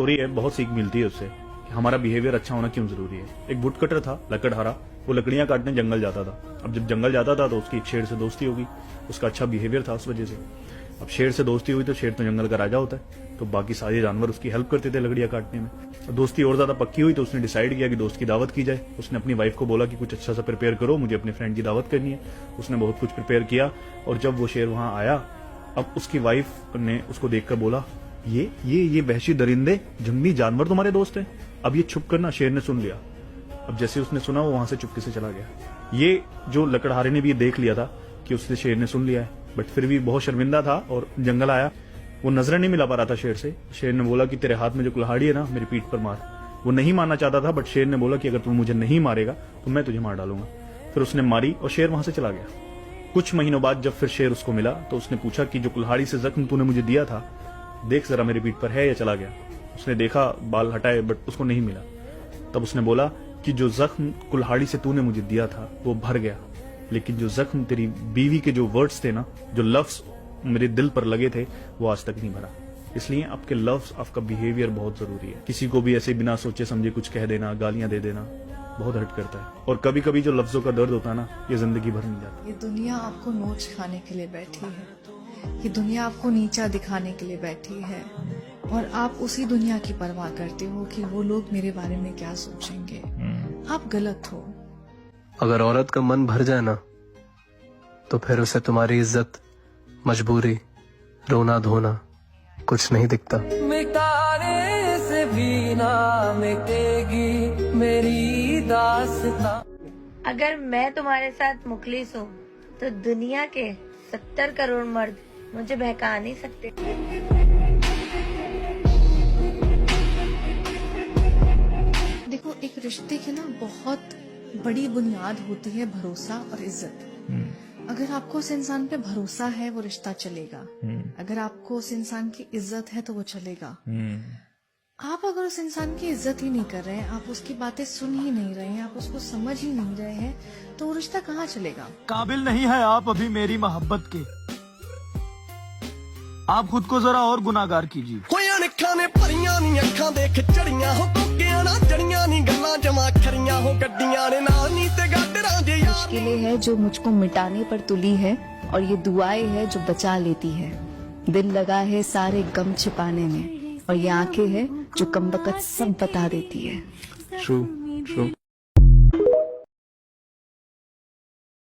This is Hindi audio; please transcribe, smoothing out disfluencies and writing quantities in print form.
स्टोरी है, बहुत सीख मिलती है उससे कि हमारा बिहेवियर अच्छा होना क्यों जरूरी है। एक वुड कटर था, लकड़हारा, वो लकड़ियां काटने जंगल जाता था। अब जब जंगल जाता था तो उसकी एक शेर से दोस्ती होगी, उसका अच्छा बिहेवियर था उस वजह से। अब शेर से दोस्ती हुई तो शेर तो जंगल का राजा होता है, तो बाकी सारे जानवर उसकी हेल्प करते थे लकड़ियां काटने में। दोस्ती और ज्यादा पक्की हुई तो उसने डिसाइड किया कि दोस्त की दावत की जाए। उसने अपनी वाइफ को बोला कि कुछ अच्छा सा प्रिपेयर करो, मुझे अपने फ्रेंड की दावत करनी है। उसने बहुत कुछ प्रिपेयर किया और जब वो शेर वहां आया, अब उसकी वाइफ ने उसको देखकर बोला, ये वहशी दरिंदे जंगली जानवर तुम्हारे दोस्त हैं। अब ये छुप करना शेर ने सुन लिया। अब जैसे उसने सुना वो वहां से चुपके से चला गया। ये जो लकड़हारे ने भी देख लिया था कि उससे शेर ने सुन लिया है, बट फिर भी बहुत शर्मिंदा था और जंगल आया। वो नजरें नहीं मिला पा रहा था शेर से। शेर ने बोला कि तेरे हाथ में जो कुल्हाड़ी है ना, मेरी पीठ पर मार। वो नहीं मानना चाहता था, बट शेर ने बोला कि अगर तू मुझे नहीं मारेगा तो मैं तुझे मार डालूंगा। फिर उसने मारी और शेर वहां से चला गया। कुछ महीनों बाद जब फिर शेर उसको मिला तो उसने पूछा कि जो कुल्हाड़ी से जख्म तूने मुझे दिया था, देख जरा मेरी पीठ पर है या चला गया। उसने देखा, बाल हटाए, बट उसको नहीं मिला। तब उसने बोला कि जो जख्म कुल्हाड़ी से तूने मुझे दिया था वो भर गया, लेकिन जो जख्म तेरी बीवी के जो वर्ड्स थे ना, जो लफ्ज मेरे दिल पर लगे थे, वो आज तक नहीं भरा। इसलिए आपके लफ्ज, आपका बिहेवियर बहुत जरूरी है। किसी को भी ऐसे बिना सोचे समझे कुछ कह देना, गालियां दे देना बहुत हर्ट करता है। और कभी कभी जो लफ्जों का दर्द होता है ना, ये जिंदगी भर नहीं जाता। ये दुनिया आपको नोच खाने के लिए बैठी है, ये दुनिया आपको नीचा दिखाने के लिए बैठी है, और आप उसी दुनिया की परवाह करते हो कि वो लोग मेरे बारे में क्या सोचेंगे। आप गलत हो। अगर औरत का मन भर जाए ना, तो फिर उसे तुम्हारी इज्जत, मजबूरी, रोना धोना कुछ नहीं दिखता। मिटाने से भी ना मिटेगी मेरी दास्तां। अगर मैं तुम्हारे साथ मुखलिस हूँ तो दुनिया के 70 करोड़ मर्द मुझे बहका नहीं सकते। देखो, एक रिश्ते की ना बहुत बड़ी बुनियाद होती है भरोसा और इज्जत। अगर आपको उस इंसान पे भरोसा है वो रिश्ता चलेगा, अगर आपको उस इंसान की इज्जत है तो वो चलेगा। आप अगर उस इंसान की इज्जत ही नहीं कर रहे हैं, आप उसकी बातें सुन ही नहीं रहे हैं, आप उसको समझ ही नहीं रहे हैं, तो वो रिश्ता कहाँ चलेगा। काबिल नहीं है आप अभी मेरी मोहब्बत के, आप खुद को जरा और गुनाहगार कीजिए। कोई अनखा ने परियां नी अखां देख चढ़ियां हो, कोकियां ना जड़ियां नी गल्लां जमा खरियां हो, गड्डियां ने नाल नी ते गाडरां जे यार। मुश्किलें है जो मुझको मिटाने पर तुली है, और ये दुआएं है जो बचा लेती है। दिल लगा है सारे गम छिपाने में, और ये आंखें है जो कमबख्त सब बता देती है। ट्रू।